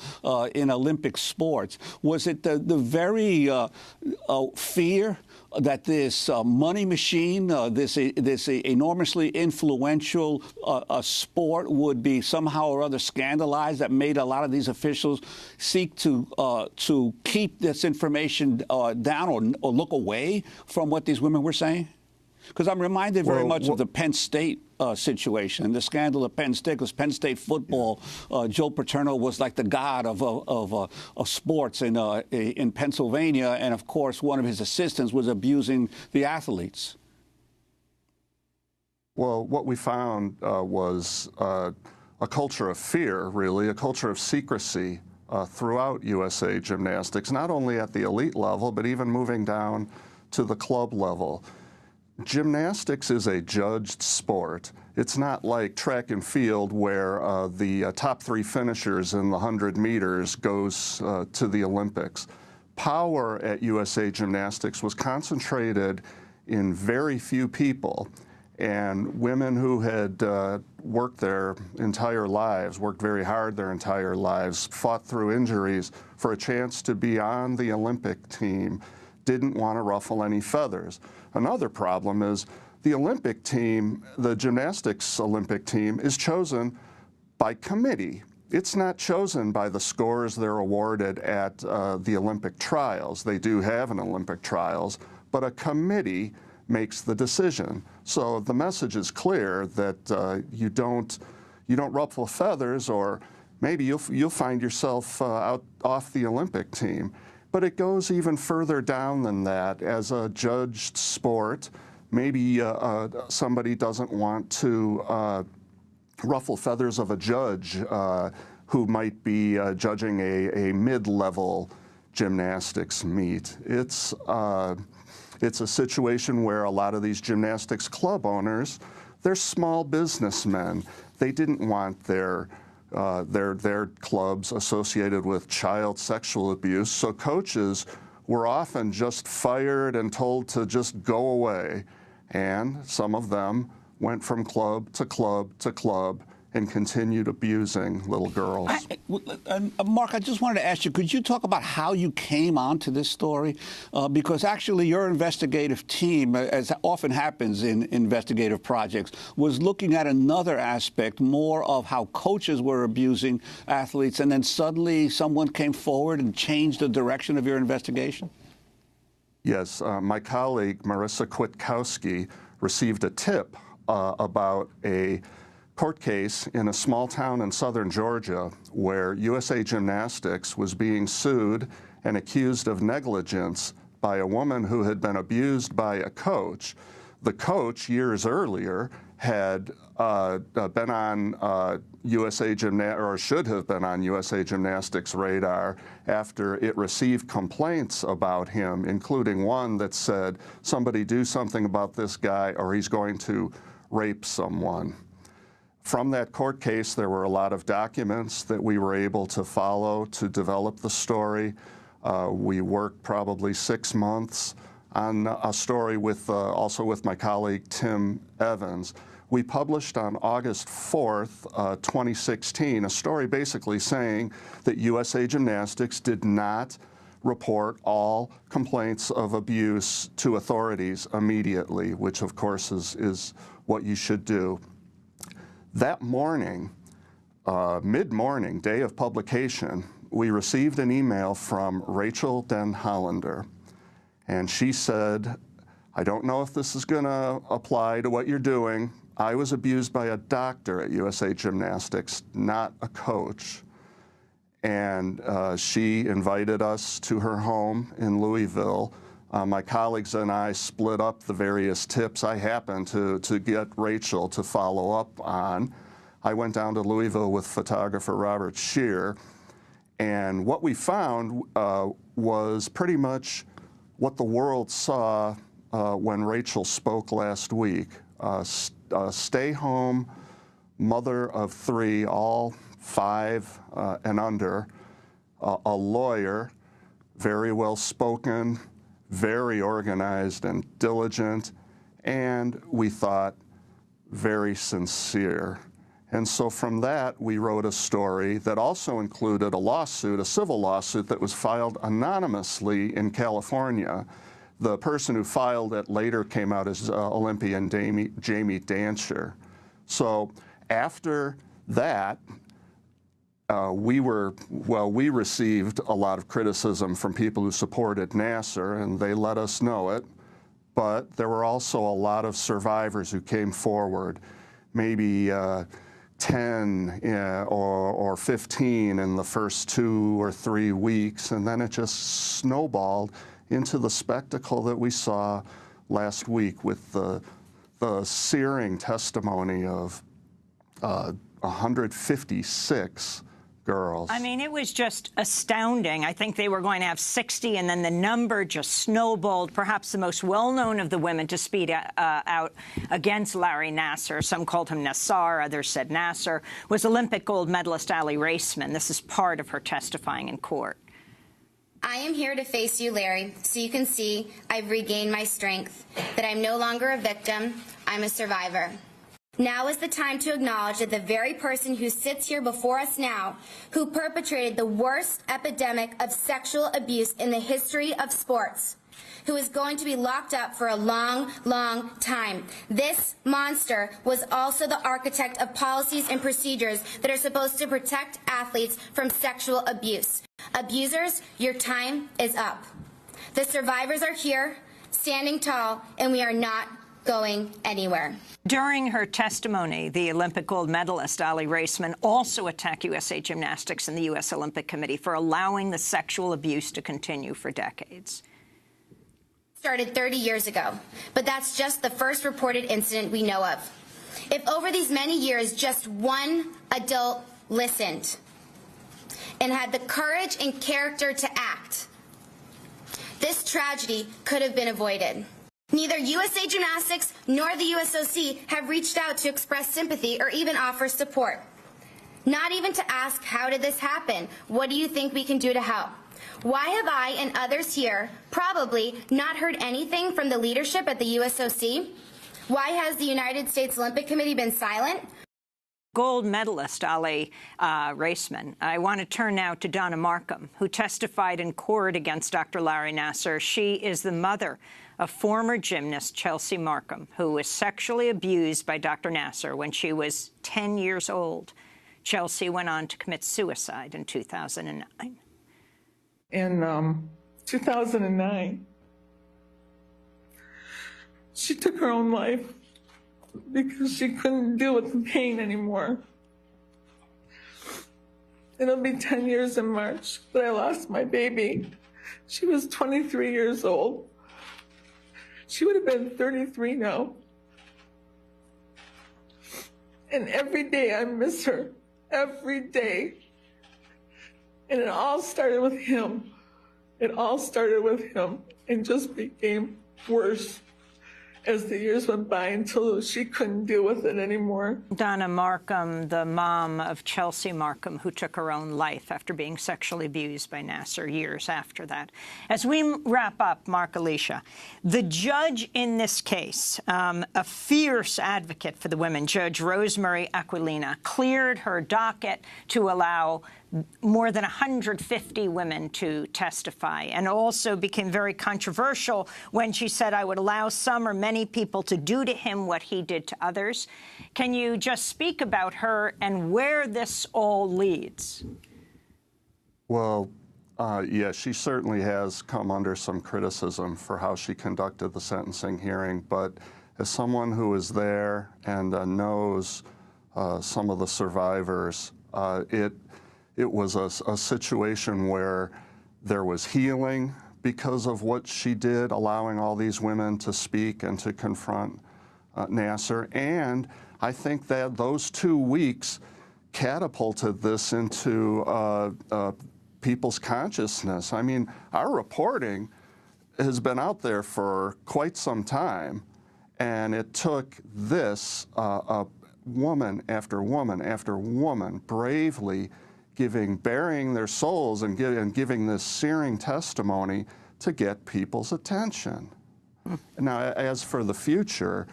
in Olympic sports. Was it the very fear that this money machine, this enormously influential sport would be somehow or other scandalized, that made a lot of these officials seek to keep this information down or look away from what these women were saying? Because I'm reminded very much of the Penn State situation and the scandal of Penn State. Because Penn State football, Joe Paterno was like the god of sports in Pennsylvania, and of course one of his assistants was abusing the athletes. Well, what we found was a culture of fear, really, a culture of secrecy throughout USA Gymnastics, not only at the elite level, but even moving down to the club level. Gymnastics is a judged sport. It's not like track and field where the top 3 finishers in the 100 meters goes to the Olympics. Power at USA Gymnastics was concentrated in very few people, and women who had worked their entire lives, worked very hard their entire lives, fought through injuries for a chance to be on the Olympic team, didn't want to ruffle any feathers. Another problem is the Olympic team, the gymnastics Olympic team, is chosen by committee. It's not chosen by the scores they're awarded at the Olympic trials. They do have an Olympic trials, but a committee makes the decision. So the message is clear that you don't you don't ruffle feathers, or maybe you'll find yourself out off the Olympic team. But it goes even further down than that. As a judged sport, maybe somebody doesn't want to ruffle feathers of a judge who might be judging a mid-level gymnastics meet. It's a situation where a lot of these gymnastics club owners, they're small businessmen. They didn't want their clubs associated with child sexual abuse, so coaches were often just fired and told to just go away. And some of them went from club to club to club and continued abusing little girls. Mark, I just wanted to ask you, could you talk about how you came onto this story? Because actually your investigative team, as often happens in investigative projects, was looking at another aspect, more of how coaches were abusing athletes, and then suddenly someone came forward and changed the direction of your investigation? Yes, my colleague Marissa Kwiatkowski received a tip about a court case in a small town in southern Georgia where USA Gymnastics was being sued and accused of negligence by a woman who had been abused by a coach. The coach, years earlier, had been on USA Gymnastics, or should have been on USA Gymnastics' radar after it received complaints about him, including one that said, somebody do something about this guy or he's going to rape someone. From that court case, there were a lot of documents that we were able to follow to develop the story. We worked probably 6 months on a story with also with my colleague Tim Evans. We published on August 4th, 2016, a story basically saying that USA Gymnastics did not report all complaints of abuse to authorities immediately, which of course is what you should do. That morning, mid-morning, day of publication, we received an email from Rachel Den Hollander, and she said, I don't know if this is going to apply to what you're doing. I was abused by a doctor at USA Gymnastics, not a coach. And she invited us to her home in Louisville. My colleagues and I split up the various tips I happened to get Rachel to follow up on. I went down to Louisville with photographer Robert Scheer, and what we found was pretty much what the world saw when Rachel spoke last week. Stay-home mother of 3, all 5 and under, a lawyer, very well-spoken, very organized and diligent, and we thought very sincere. And so from that, we wrote a story that also included a lawsuit, a civil lawsuit that was filed anonymously in California. The person who filed it later came out as Olympian Jamie Dancher. So after that, we received a lot of criticism from people who supported Nassar, and they let us know it. But there were also a lot of survivors who came forward, maybe 10 or 15 in the first 2 or 3 weeks, and then it just snowballed into the spectacle that we saw last week with the searing testimony of 156 girls. I mean, it was just astounding. I think they were going to have 60, and then the number just snowballed. Perhaps the most well-known of the women to speak out against Larry Nassar, some called him Nassar, others said Nassar, was Olympic gold medalist Ali Raceman. This is part of her testifying in court. I am here to face you, Larry, so you can see I've regained my strength, that I'm no longer a victim, I'm a survivor. Now is the time to acknowledge that the very person who sits here before us now, who perpetrated the worst epidemic of sexual abuse in the history of sports, who is going to be locked up for a long, long time. This monster was also the architect of policies and procedures that are supposed to protect athletes from sexual abuse. Abusers, your time is up. The survivors are here, standing tall, and we are not going anywhere. During her testimony, the Olympic gold medalist Ali Raisman also attacked USA Gymnastics and the U.S. Olympic Committee for allowing the sexual abuse to continue for decades. Started 30 years ago, but that's just the first reported incident we know of. If over these many years just one adult listened and had the courage and character to act, this tragedy could have been avoided. Neither USA Gymnastics nor the USOC have reached out to express sympathy or even offer support. Not even to ask, how did this happen? What do you think we can do to help? Why have I and others here probably not heard anything from the leadership at the USOC? Why has the United States Olympic Committee been silent? Gold medalist Ali Raisman. I want to turn now to Donna Markham, who testified in court against Dr. Larry Nassar. She is the mother of former gymnast Chelsea Markham, who was sexually abused by Dr. Nassar when she was 10 years old. Chelsea went on to commit suicide in 2009. In 2009, she took her own life because she couldn't deal with the pain anymore. It'll be 10 years in March that I lost my baby. She was 23 years old. She would have been 33 now. And every day I miss her, every day. And it all started with him. It all started with him and just became worse as the years went by until she couldn't deal with it anymore. Donna Markham, the mom of Chelsea Markham, who took her own life after being sexually abused by Nassar years after that. As we wrap up, Mark Alicia, the judge in this case, a fierce advocate for the women, Judge Rosemary Aquilina, cleared her docket to allow more than 150 women to testify, and also became very controversial when she said, I would allow some or many people to do to him what he did to others. Can you just speak about her and where this all leads? Well, yeah, she certainly has come under some criticism for how she conducted the sentencing hearing, but as someone who is there and knows some of the survivors, it was a situation where there was healing because of what she did, allowing all these women to speak and to confront Nassar. And I think that those 2 weeks catapulted this into people's consciousness. I mean, our reporting has been out there for quite some time, and it took this woman after woman after woman bravely burying their souls and giving this searing testimony to get people's attention. Now, as for the future,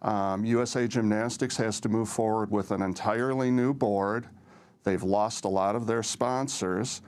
USA Gymnastics has to move forward with an entirely new board. They've lost a lot of their sponsors,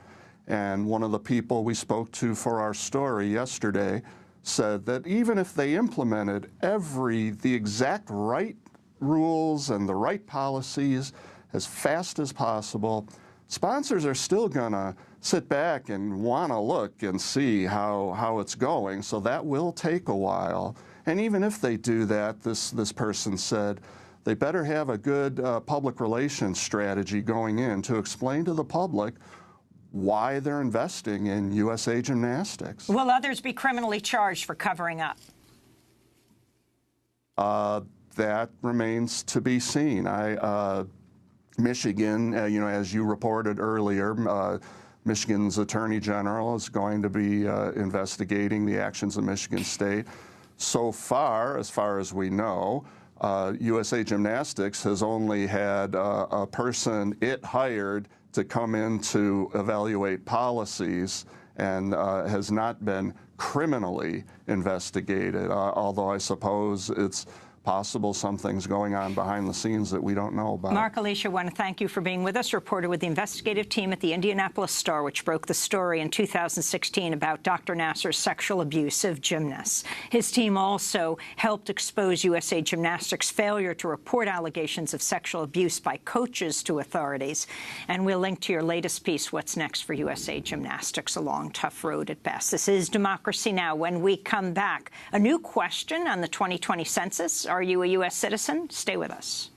and one of the people we spoke to for our story yesterday said that even if they implemented the exact right rules and the right policies as fast as possible, sponsors are still going to sit back and want to look and see how it's going, so that will take a while. And even if they do that, this person said, they better have a good public relations strategy going in to explain to the public why they're investing in USA Gymnastics. Will others be criminally charged for covering up? That remains to be seen. Michigan, as you reported earlier, Michigan's Attorney General is going to be investigating the actions of Michigan State. So far as we know, USA Gymnastics has only had a person it hired to come in to evaluate policies and has not been criminally investigated, although I suppose it's possible something's going on behind the scenes that we don't know about. Mark, Alicia, I want to thank you for being with us. Reporter with the investigative team at the Indianapolis Star, which broke the story in 2016 about Dr. Nassar's sexual abuse of gymnasts. His team also helped expose USA Gymnastics' failure to report allegations of sexual abuse by coaches to authorities. And we'll link to your latest piece, What's Next for USA Gymnastics, a long, tough road at best. This is Democracy Now! When we come back, a new question on the 2020 census. Are you a U.S. citizen? Stay with us.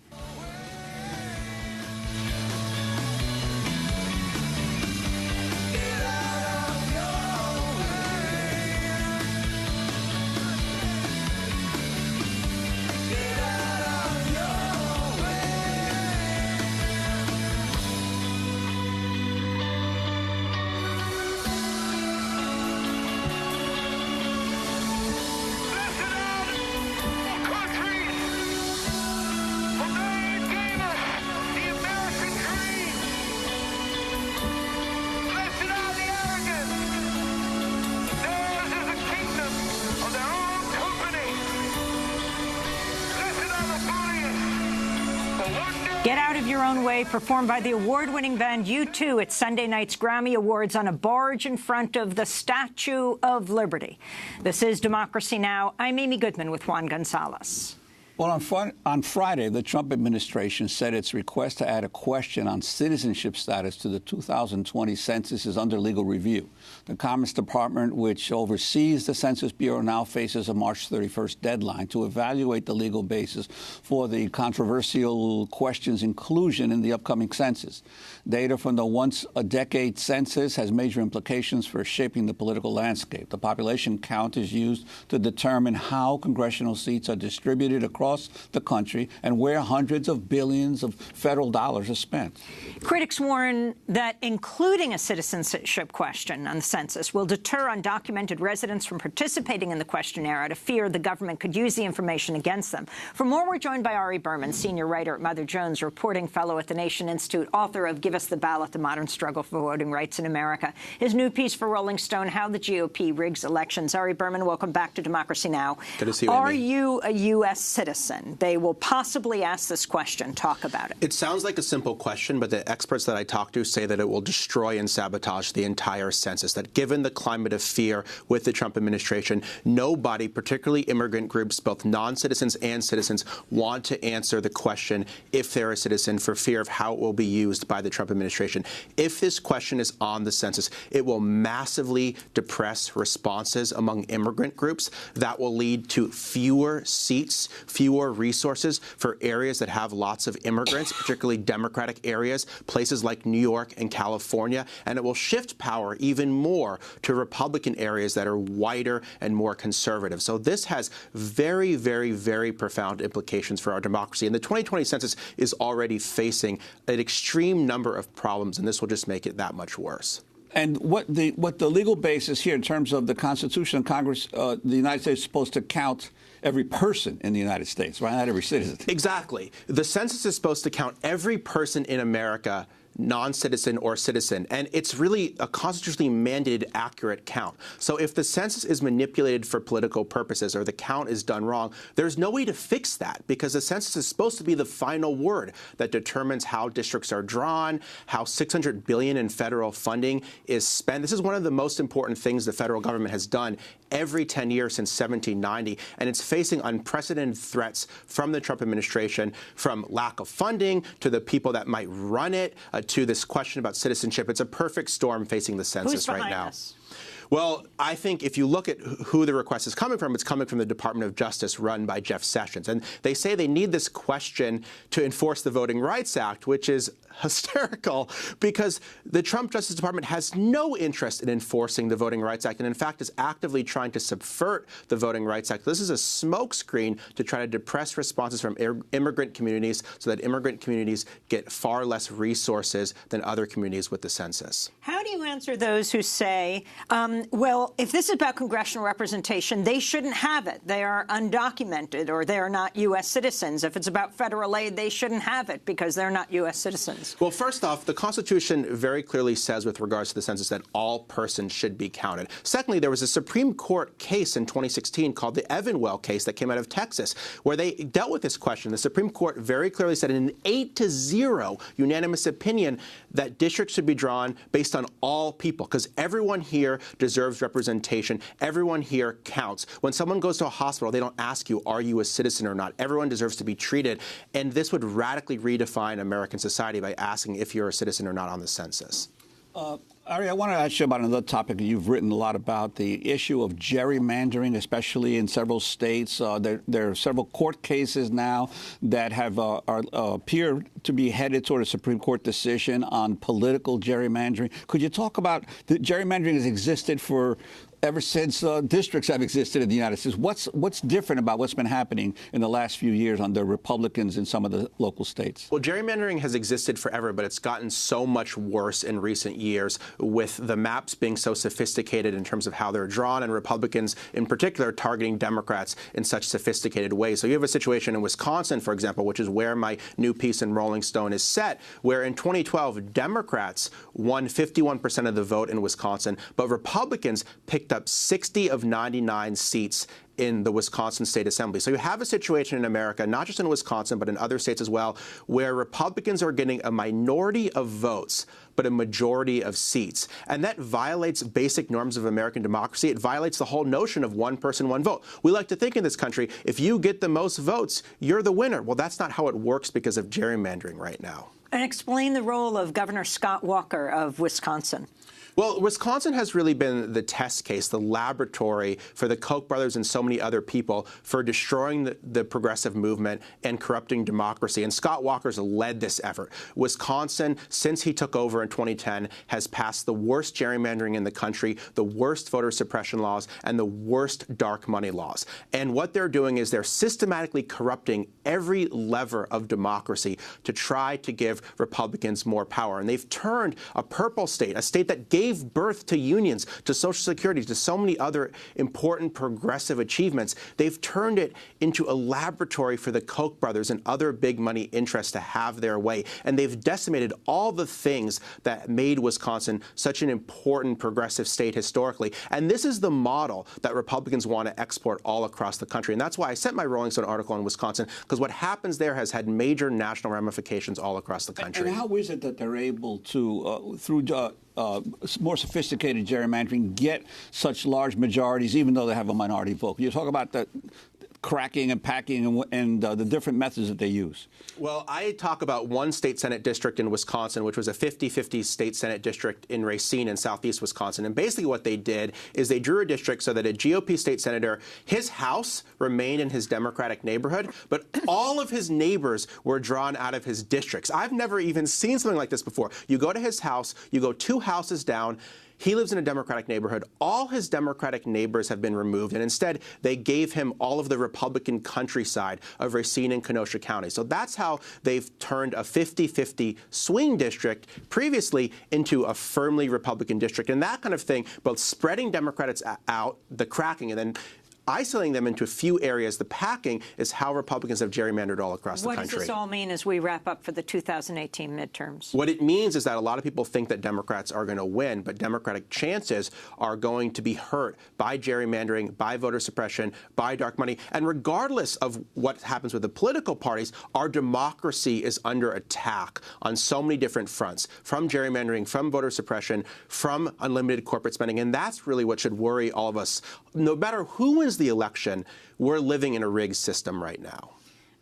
Get Out of Your Own Way, performed by the award-winning band U2 at Sunday night's Grammy Awards on a barge in front of the Statue of Liberty. This is Democracy Now! I'm Amy Goodman with Juan Gonzalez. Well, on Friday, the Trump administration said its request to add a question on citizenship status to the 2020 census is under legal review. The Commerce Department, which oversees the Census Bureau, now faces a March 31st deadline to evaluate the legal basis for the controversial question's inclusion in the upcoming census. Data from the once-a-decade census has major implications for shaping the political landscape. The population count is used to determine how congressional seats are distributed across the country and where hundreds of billions of federal dollars are spent. Critics warn that including a citizenship question on the census will deter undocumented residents from participating in the questionnaire out of fear the government could use the information against them. For more, we're joined by Ari Berman, senior writer at Mother Jones, reporting fellow at the Nation Institute, author of Give Us the Ballot, The Modern Struggle for Voting Rights in America. His new piece for Rolling Stone, How the GOP Rigs Elections. Ari Berman, welcome back to Democracy Now! Good to see you, Are Amy. you a U.S. citizen? They will possibly ask this question. Talk about it. It sounds like a simple question, but the experts that I talk to say that it will destroy and sabotage the entire census, that given the climate of fear with the Trump administration, nobody, particularly immigrant groups, both non-citizens and citizens, want to answer the question if they're a citizen for fear of how it will be used by the Trump administration. If this question is on the census, it will massively depress responses among immigrant groups. That will lead to fewer seats, fewer resources for areas that have lots of immigrants, particularly Democratic areas, places like New York and California, and it will shift power even more to Republican areas that are whiter and more conservative. So this has very, very, very profound implications for our democracy. And the 2020 census is already facing an extreme number of problems, and this will just make it that much worse. And what the legal basis here in terms of the Constitution and Congress, the United States is supposed to count every person in the United States, right? Not every citizen. Exactly. The census is supposed to count every person in America, non-citizen or citizen, and it's really a constitutionally mandated accurate count. So if the census is manipulated for political purposes or the count is done wrong, there's no way to fix that because the census is supposed to be the final word that determines how districts are drawn, how $600 billion in federal funding is spent. This is one of the most important things the federal government has done every 10 years since 1790, and it's facing unprecedented threats from the Trump administration, from lack of funding to the people that might run it, to this question about citizenship. It's a perfect storm facing the census right now. Us? Well, I think if you look at who the request is coming from, it's coming from the Department of Justice run by Jeff Sessions. And they say they need this question to enforce the Voting Rights Act, which is hysterical because the Trump Justice Department has no interest in enforcing the Voting Rights Act and, in fact, is actively trying to subvert the Voting Rights Act. This is a smokescreen to try to depress responses from immigrant communities so that immigrant communities get far less resources than other communities with the census. How do you answer those who say, well, if this is about congressional representation, they shouldn't have it. They are undocumented or they are not U.S. citizens. If it's about federal aid, they shouldn't have it because they're not U.S. citizens. Republicans? Well, first off, the Constitution very clearly says with regards to the census that all persons should be counted. Secondly, there was a Supreme Court case in 2016 called the Evanwell case that came out of Texas, where they dealt with this question. The Supreme Court very clearly said in an 8-0 unanimous opinion that districts should be drawn based on all people, because everyone here deserves representation. Everyone here counts. When someone goes to a hospital, they don't ask you, are you a citizen or not? Everyone deserves to be treated. And this would radically redefine American society by asking if you're a citizen or not on the census. Ari, I want to ask you about another topic you've written a lot about, the issue of gerrymandering, especially in several states. There are several court cases now that have appear to be headed toward a Supreme Court decision on political gerrymandering. Could you talk about the gerrymandering has existed for ever since districts have existed in the United States? What's different about what's been happening in the last few years under Republicans in some of the local states? Well, gerrymandering has existed forever, but it's gotten so much worse in recent years with the maps being so sophisticated in terms of how they're drawn, and Republicans in particular targeting Democrats in such sophisticated ways. So you have a situation in Wisconsin, for example, which is where my new piece in Rolling Stone is set, where in 2012 Democrats won 51% of the vote in Wisconsin, but Republicans picked up 60 of 99 seats in the Wisconsin State Assembly. So you have a situation in America, not just in Wisconsin, but in other states as well, where Republicans are getting a minority of votes, but a majority of seats. And that violates basic norms of American democracy. It violates the whole notion of one person, one vote. We like to think in this country, if you get the most votes, you're the winner. Well, that's not how it works because of gerrymandering right now. And explain the role of Governor Scott Walker of Wisconsin. Well, Wisconsin has really been the test case, the laboratory for the Koch brothers and so many other people for destroying the progressive movement and corrupting democracy. And Scott Walker's led this effort. Wisconsin, since he took over in 2010, has passed the worst gerrymandering in the country, the worst voter suppression laws, and the worst dark money laws. And what they're doing is they're systematically corrupting every lever of democracy to try to give Republicans more power. And they've turned a purple state, a state that gave birth to unions, to Social Security, to so many other important progressive achievements. They've turned it into a laboratory for the Koch brothers and other big money interests to have their way. And they've decimated all the things that made Wisconsin such an important progressive state historically. And this is the model that Republicans want to export all across the country. And that's why I sent my Rolling Stone article on Wisconsin, because what happens there has had major national ramifications all across the country. And how is it that they're able to, through more sophisticated gerrymandering, get such large majorities, even though they have a minority vote? You talk about the cracking and packing and the different methods that they use. Well, I talk about one state Senate district in Wisconsin, which was a 50-50 state Senate district in Racine in southeast Wisconsin. And basically what they did is they drew a district so that a GOP state senator, his house remained in his Democratic neighborhood, but all of his neighbors were drawn out of his districts. I've never even seen something like this before. You go to his house, you go 2 houses down. He lives in a Democratic neighborhood. All his Democratic neighbors have been removed, and instead they gave him all of the Republican countryside of Racine and Kenosha County. So that's how they've turned a 50-50 swing district previously into a firmly Republican district. And that kind of thing, both spreading Democrats out, the cracking, and then isolating them into a few areas. The packing is how Republicans have gerrymandered all across the country. What does this all mean as we wrap up for the 2018 midterms? What it means is that a lot of people think that Democrats are going to win, but Democratic chances are going to be hurt by gerrymandering, by voter suppression, by dark money. And regardless of what happens with the political parties, our democracy is under attack on so many different fronts, from gerrymandering, from voter suppression, from unlimited corporate spending. And that's really what should worry all of us. No matter who wins the election, we're living in a rigged system right now.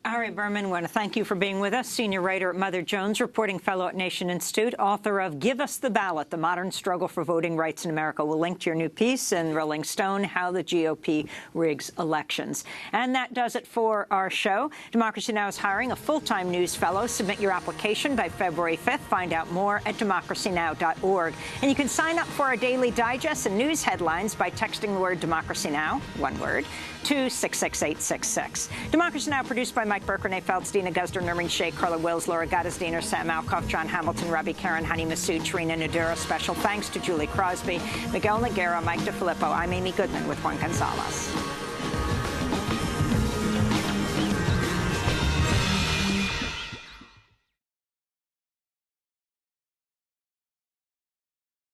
Ari Berman, I want to thank you for being with us. Senior writer at Mother Jones, reporting fellow at Nation Institute, author of Give Us the Ballot, The Modern Struggle for Voting Rights in America. We'll link to your new piece in Rolling Stone, How the GOP Rigs Elections. And that does it for our show. Democracy Now! Is hiring a full-time news fellow. Submit your application by February 5th. Find out more at democracynow.org. And you can sign up for our daily digest and news headlines by texting the word Democracy Now!, one word, to 66866. Democracy Now! Produced by Mike Burke, Renee Feltz, Dina Guzder, Nermeen Sheikh, Carla Wills, Laura Gaddis-Diener, Sam Alcoff, John Hamilton, Robbie Karen, Honey Masood, Trina Nadura. Special thanks to Julie Crosby, Miguel Noguera, Mike DeFilippo. I'm Amy Goodman with Juan Gonzalez.